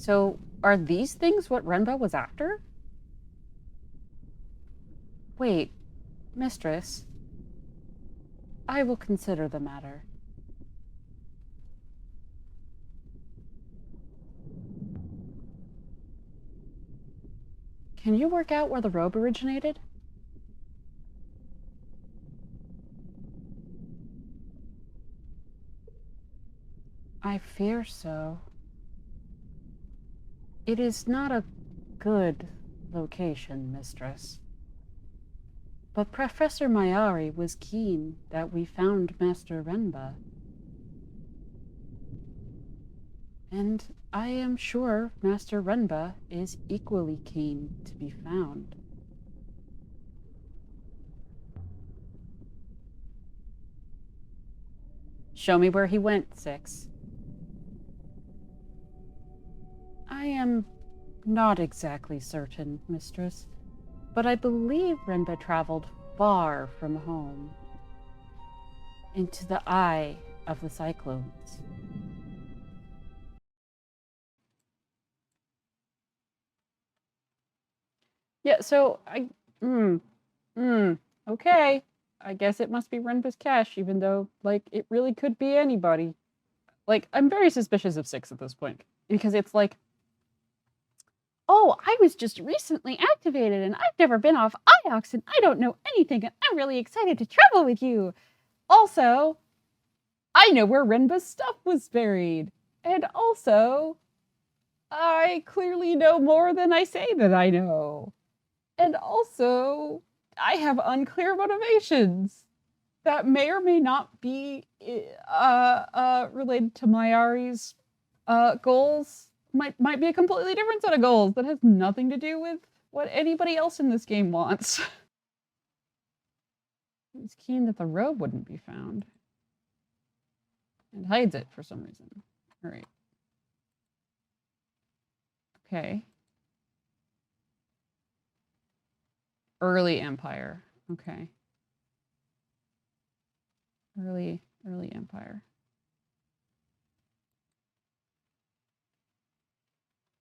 So, are these things what Renba was after? Wait, mistress. I will consider the matter. Can you work out where the robe originated? I fear so. It is not a good location, mistress. But Professor Mayari was keen that we found Master Renba. And I am sure Master Renba is equally keen to be found. Show me where he went, Six. I am not exactly certain, mistress, but I believe Renba traveled far from home, into the eye of the cyclones. Yeah, so okay. I guess it must be Renba's cache, even though, like, it really could be anybody. Like, I'm very suspicious of Six at this point, because it's like, oh, I was just recently activated and I've never been off IOX and I don't know anything and I'm really excited to travel with you. Also, I know where Renba's stuff was buried. And also, I clearly know more than I say that I know. And also, I have unclear motivations that may or may not be related to Mayari's goals. Might be a completely different set of goals that has nothing to do with what anybody else in this game wants. He's keen that the robe wouldn't be found. And hides it for some reason. Alright. Okay. Early Empire. Okay. Early Empire.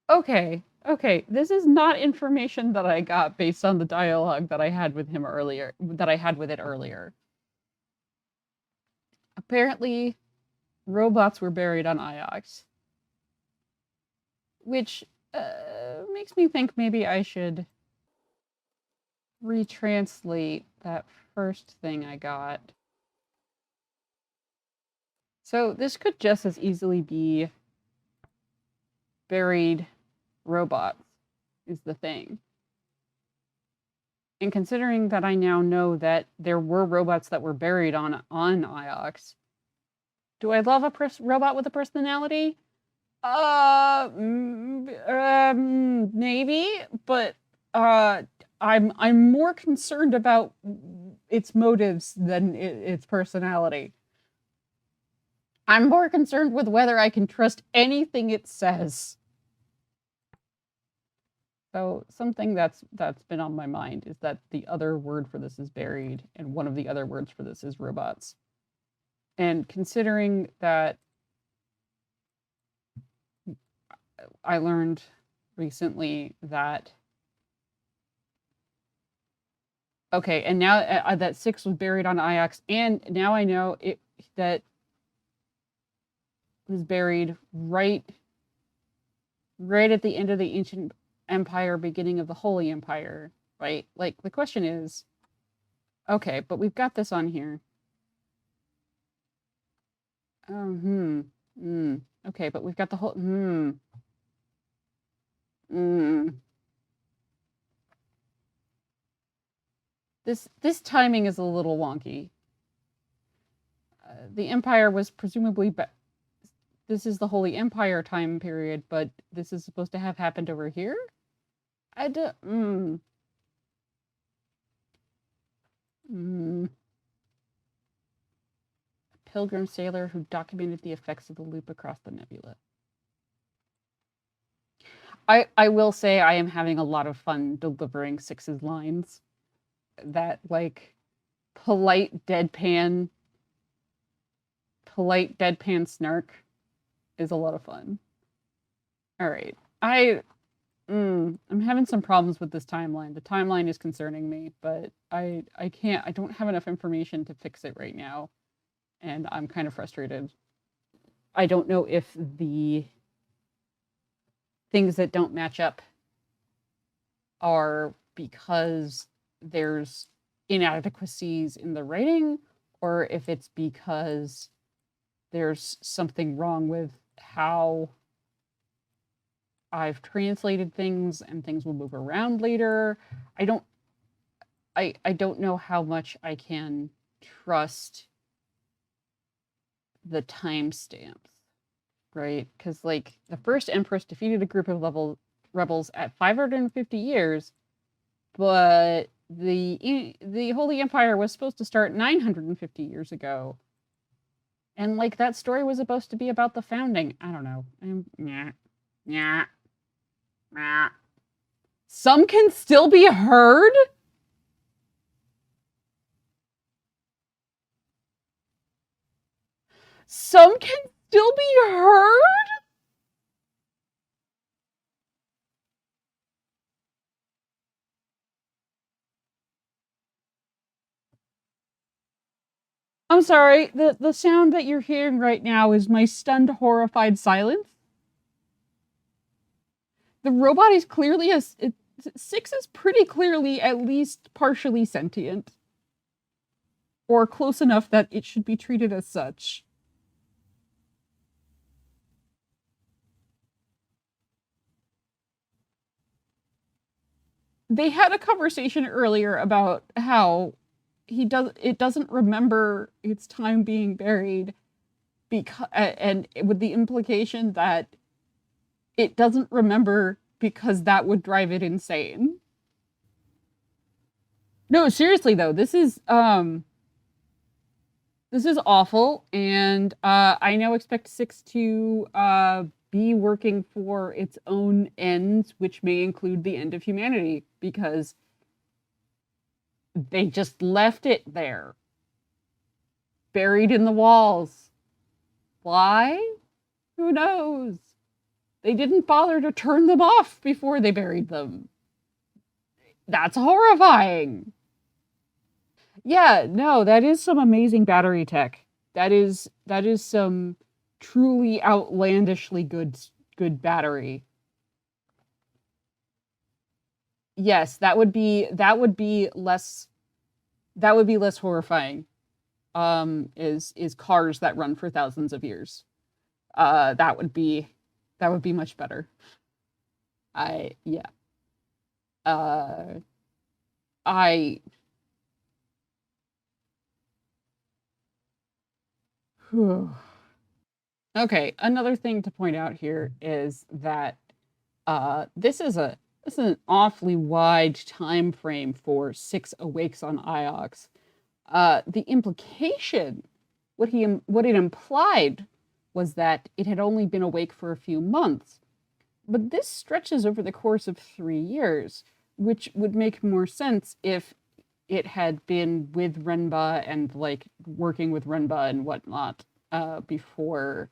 Okay. Okay. This is not information that I got based on the dialogue that I had with him earlier. That I had with it earlier. Apparently, robots were buried on IOX. Which makes me think maybe I should retranslate that first thing I got. So this could just as easily be buried robots, is the thing. And considering that I now know that there were robots that were buried on IOX, do I love a robot with a personality? Maybe, but I'm more concerned about its motives than its personality. I'm more concerned with whether I can trust anything it says. So something that's been on my mind is that the other word for this is buried, and one of the other words for this is robots. And considering that I learned recently that okay, and now that Six was buried on IOX, and now I know that was buried right at the end of the ancient empire, beginning of the Holy Empire, right? Like, the question is, okay, but we've got this on here. Okay, but we've got the whole, This timing is a little wonky. The Empire was presumably, this is the Holy Empire time period, but this is supposed to have happened over here? I do, A pilgrim sailor who documented the effects of the loop across the nebula. I will say I am having a lot of fun delivering Six's lines. That, like, polite deadpan snark is a lot of fun. All right. I'm having some problems with this timeline. The timeline is concerning me, but I don't have enough information to fix it right now, and I'm kind of frustrated. I don't know if the things that don't match up are because there's inadequacies in the writing, or if it's because there's something wrong with how I've translated things and things will move around later. I don't know how much I can trust the timestamps, right? Because like the first empress defeated a group of rebels at 550 years, but the Holy Empire was supposed to start 950 years ago. And like that story was supposed to be about the founding. I don't know. Yeah. Some can still be heard? Some can still be heard? I'm sorry, the sound that you're hearing right now is my stunned, horrified silence. The robot is clearly Six is pretty clearly at least partially sentient. Or close enough that it should be treated as such. They had a conversation earlier about how it doesn't remember its time being buried because, and with the implication that it doesn't remember because that would drive it insane. No, seriously though, this is awful, and I now expect Six to be working for its own ends, which may include the end of humanity, because they just left it there, buried in the walls. Why? Who knows? They didn't bother to turn them off before they buried them. That's horrifying. Yeah, no, that is some amazing battery tech. That is some truly outlandishly good battery. Yes, that would be less horrifying. Is cars that run for thousands of years. That would be much better. Yeah. I Okay, another thing to point out here is that this is an awfully wide time frame for Six awakes on Iox. The implication, what it implied, was that it had only been awake for a few months, but this stretches over the course of 3 years, which would make more sense if it had been with Renba and like working with Renba and whatnot before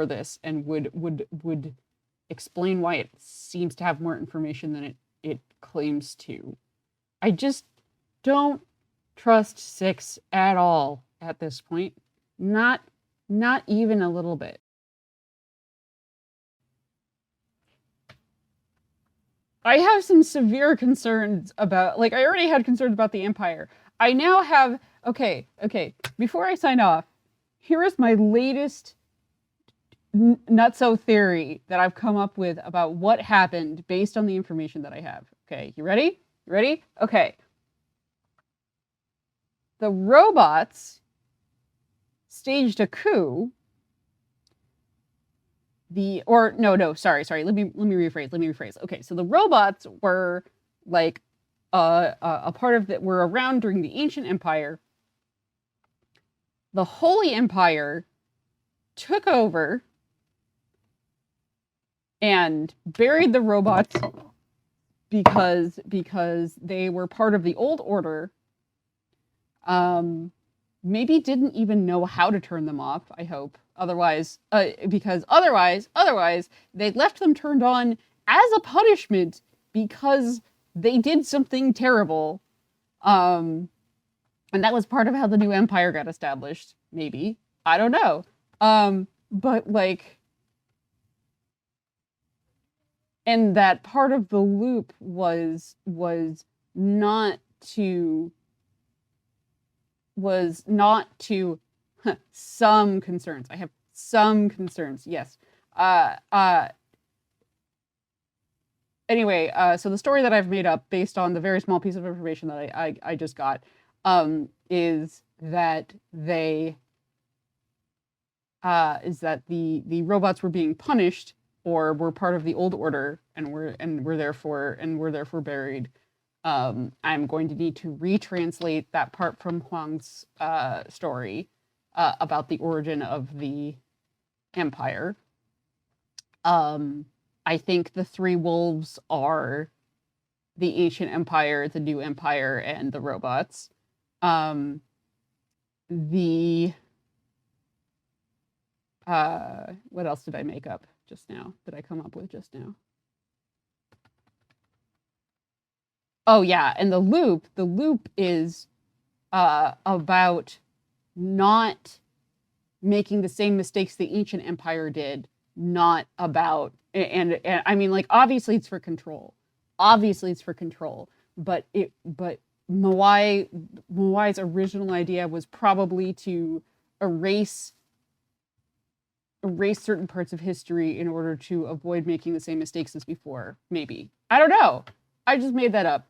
this, and would explain why it seems to have more information than it claims to. I just don't trust Six at all at this point. Not even a little bit. I have some severe concerns about, like, I already had concerns about the Empire. I now have, okay, before I sign off, here is my latest nutso theory that I've come up with about what happened based on the information that I have. Okay, you ready? You ready? Okay. The robots staged a coup. Sorry. Let me rephrase. Okay, so the robots were like a part of that were around during the ancient empire. The Holy Empire took over and buried the robots because they were part of the old order. maybe didn't even know how to turn them off, I hope. Otherwise, because otherwise, they left them turned on as a punishment because they did something terrible. And that was part of how the new empire got established, maybe. I don't know. But like, and that part of the loop was not to some concerns. I have some concerns. Yes. Uh, uh, anyway, so the story that I've made up based on the very small piece of information that I just got, is that the robots were being punished or were part of the old order and were therefore buried. I'm going to need to retranslate that part from Huang's story about the origin of the empire. I think the three wolves are the ancient empire, the new empire, and the robots. The what else did I make up just now? Did I come up with just now? Oh yeah, and the loop is about not making the same mistakes the ancient empire did, not about and I mean like obviously it's for control. Obviously it's for control, but Moai's original idea was probably to erase certain parts of history in order to avoid making the same mistakes as before. Maybe. I don't know. I just made that up.